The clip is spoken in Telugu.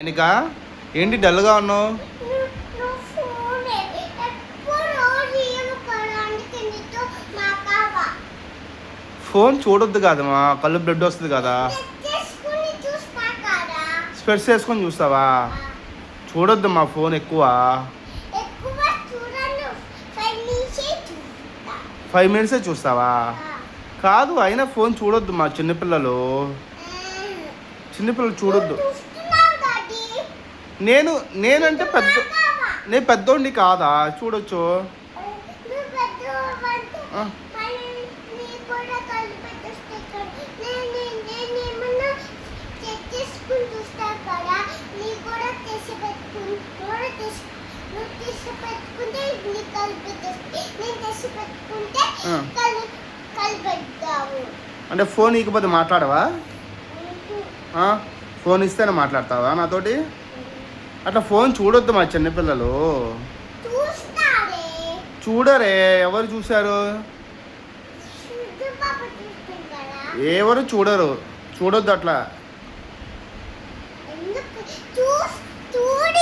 నీకా ఏంటి డల్గా ఉన్నావు? ఫోన్ చూడొద్దు కదమ్మా, కళ్ళు బ్లడ్ వస్తుంది కదా. స్పెట్స్ వేసుకొని చూస్తావా? చూడొద్దు మా ఫోన్ ఎక్కువ. 5 minutes చూస్తావా? కాదు, అయినా ఫోన్ చూడొద్దు మా చిన్నపిల్లలు చూడొద్దు. నేనంటే నేను పెద్దోడిని కాదా? చూడొచ్చు. అంటే ఫోన్ ఇకపోతే మాట్లాడవా? ఫోన్ ఇస్తేనే మాట్లాడతావా నాతోటి? అట్లా ఫోన్ చూడొద్దు మా చిన్నపిల్లలు. చూడరే, ఎవరు చూశారు? ఎవరు చూడరు, చూడొద్దు అట్లా.